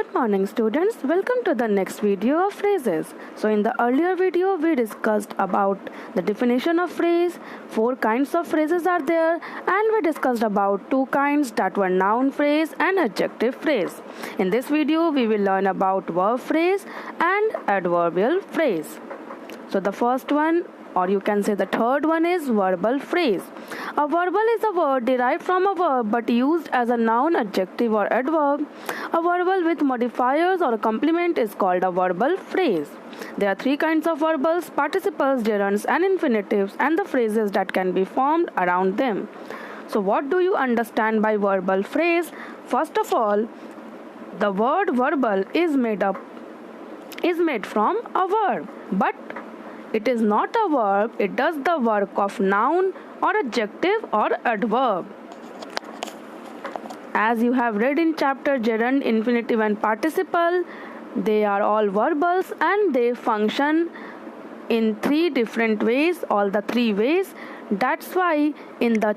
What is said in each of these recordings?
Good morning students, welcome to the next video of phrases. So in the earlier video we discussed about the definition of phrase, 4 kinds of phrases are there, and we discussed about 2 kinds that were noun phrase and adjective phrase. In this video we will learn about verb phrase and adverbial phrase. So the first one, or you can say the third one, is verbal phrase. A verbal is a word derived from a verb but used as a noun, adjective or adverb. A verbal with modifiers or a complement is called a verbal phrase. There are 3 kinds of verbals: participles, gerunds and infinitives, and the phrases that can be formed around them. So what do you understand by verbal phrase? First of all, the word verbal is made from a verb, but it is not a verb, it does the work of noun or adjective or adverb. As you have read in chapter gerund, infinitive and participle, they are all verbals and they function in 3 different ways, all the 3 ways. That's why in the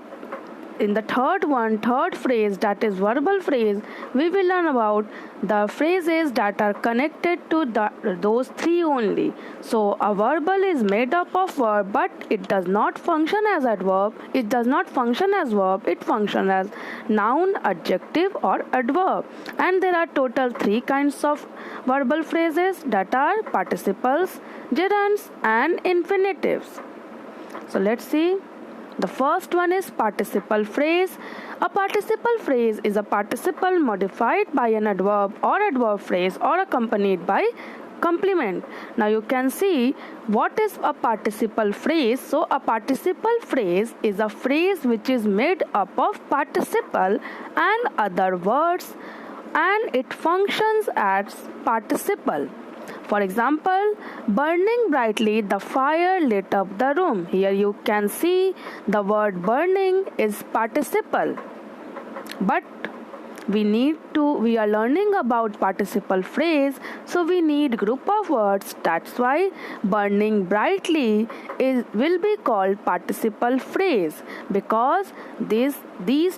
third phrase, that is verbal phrase, we will learn about the phrases that are connected to those 3 only. So a verbal is made up of verb, but it does not function as adverb, it does not function as verb, it functions as noun, adjective or adverb. And there are total 3 kinds of verbal phrases, that are participles, gerunds and infinitives. So let's see. The first one is participle phrase. A participle phrase is a participle modified by an adverb or adverb phrase or accompanied by complement. Now you can see what is a participle phrase. So a participle phrase is a phrase which is made up of participle and other words, and it functions as participle. For example, burning brightly, the fire lit up the room. Here you can see the word burning is participle. But we are learning about participle phrase, so we need group of words. That's why burning brightly will be called participle phrase, because these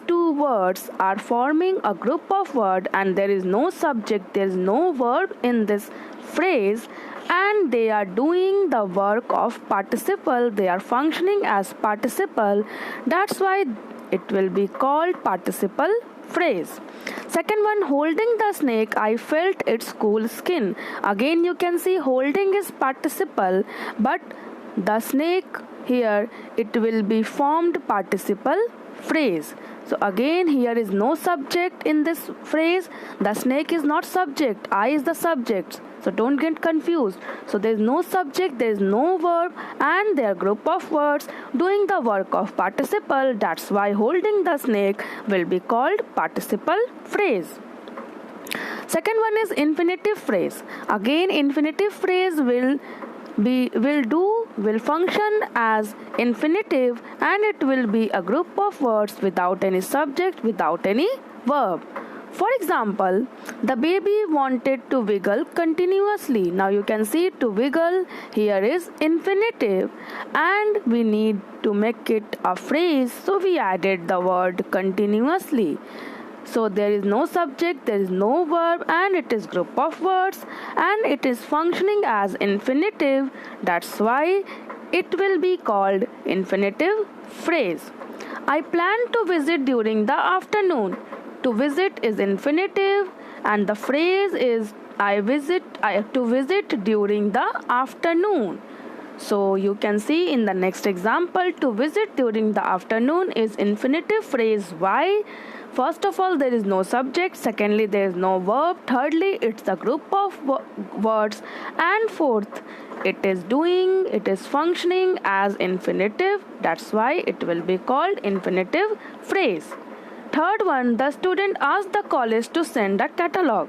2 words are forming a group of word and there is no subject, there is no verb in this phrase, and they are doing the work of participle, they are functioning as participle. That's why it will be called participle phrase. Second one, holding the snake, I felt its cool skin. Again you can see holding is participle, but the snake, here it will be formed participle phrase. So again here is no subject in this phrase, the snake is not subject, I is the subject. So don't get confused. So there is no subject, there is no verb, and they are group of words doing the work of participle. That's why holding the snake will be called participle phrase. Second one is infinitive phrase. Again infinitive phrase will function as infinitive, and it will be a group of words without any subject, without any verb. For example, the baby wanted to wiggle continuously. Now you can see to wiggle here is infinitive, and we need to make it a phrase, so we added the word continuously. So there is no subject, there is no verb, and it is group of words and it is functioning as infinitive. That's why it will be called infinitive phrase. I plan to visit during the afternoon. To visit is infinitive and the phrase is I have to visit during the afternoon. So you can see in the next example, to visit during the afternoon is infinitive phrase. Why? First of all, there is no subject. Secondly, there is no verb. Thirdly, it's a group of words. And fourth, it is functioning as infinitive. That's why it will be called infinitive phrase. Third one, the student asked the college to send a catalog.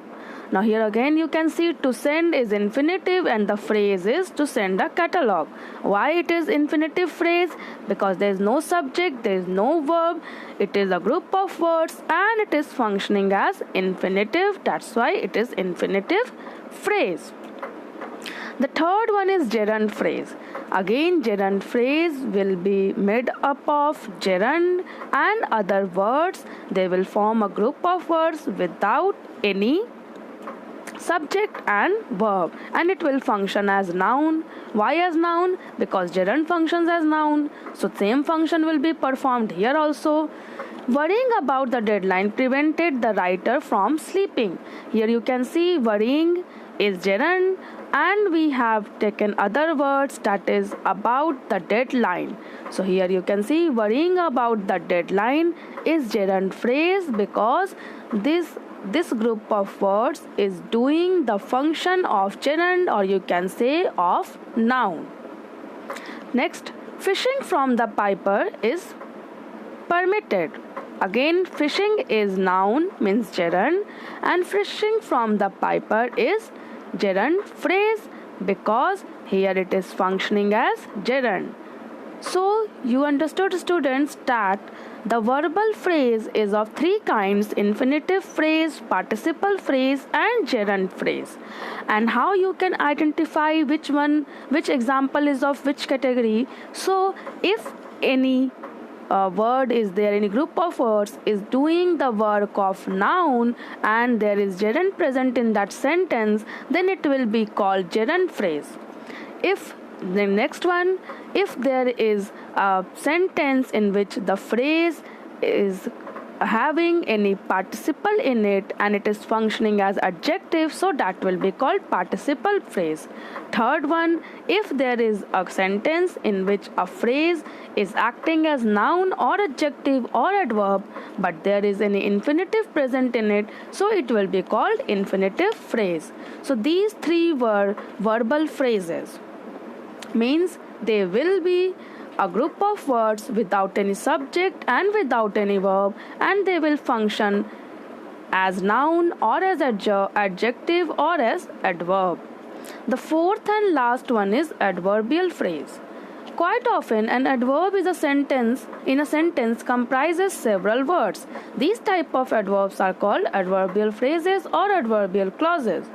Now here again you can see to send is infinitive and the phrase is to send a catalog. Why it is infinitive phrase? Because there is no subject, there is no verb, it is a group of words and it is functioning as infinitive. That's why it is infinitive phrase. The third one is gerund phrase. Again, gerund phrase will be made up of gerund and other words. They will form a group of words without any subject and verb, and it will function as noun. Why as noun? Because gerund functions as noun, so same function will be performed here also. Worrying about the deadline prevented the writer from sleeping. Here you can see worrying is gerund, and we have taken other words that is about the deadline. So here you can see worrying about the deadline is gerund phrase because this group of words is doing the function of gerund, or you can say of noun. Next, fishing from the piper is permitted. Again, fishing is noun, means gerund, and fishing from the piper is gerund phrase because here it is functioning as gerund. So you understood, students, that the verbal phrase is of three kinds: infinitive phrase, participle phrase, and gerund phrase. And how you can identify which example is of which category. So if any word is there, any group of words is doing the work of noun and there is gerund present in that sentence, then it will be called gerund phrase. If the next one, if there is a sentence in which the phrase is having any participle in it and it is functioning as adjective, so that will be called participle phrase. Third one, if there is a sentence in which a phrase is acting as noun or adjective or adverb but there is any infinitive present in it, so it will be called infinitive phrase. So these three were verbal phrases, means they will be a group of words without any subject and without any verb, and they will function as noun or as adjective or as adverb. The fourth and last one is adverbial phrase. Quite often an adverb is a sentence comprises several words. These type of adverbs are called adverbial phrases or adverbial clauses.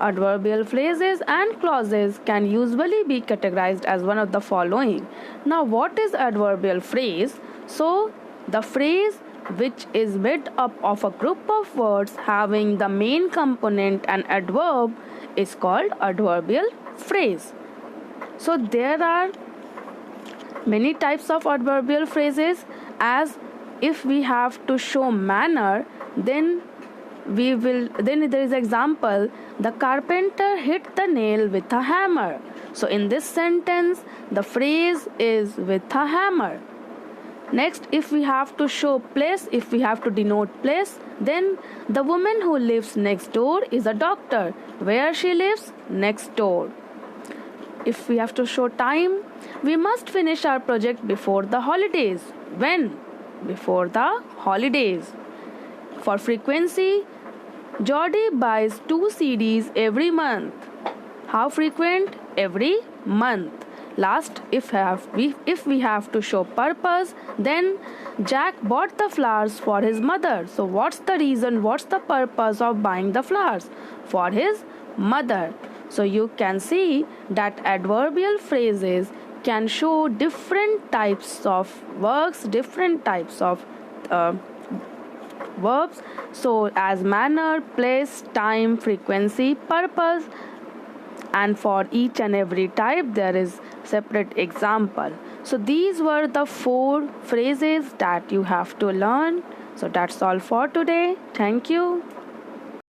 Adverbial phrases and clauses can usually be categorized as one of the following. Now, what is adverbial phrase? So, the phrase which is made up of a group of words having the main component an adverb is called adverbial phrase. So, there are many types of adverbial phrases. As if we have to show manner, then there is example, the carpenter hit the nail with a hammer. So in this sentence the phrase is with a hammer. Next, if we have to show place, if we have to denote place, then the woman who lives next door is a doctor. Where she lives? Next door. If we have to show time, we must finish our project before the holidays. When? Before the holidays. For frequency, Jody buys 2 CDs every month. How frequent? Every month. Last, if we have to show purpose, then Jack bought the flowers for his mother. So what's the reason? What's the purpose of buying the flowers? For his mother. So you can see that adverbial phrases can show different types of works, different types of verbs. So as manner, place, time, frequency, purpose, and for each and every type there is separate example. So these were the 4 phrases that you have to learn. So that's all for today. Thank you.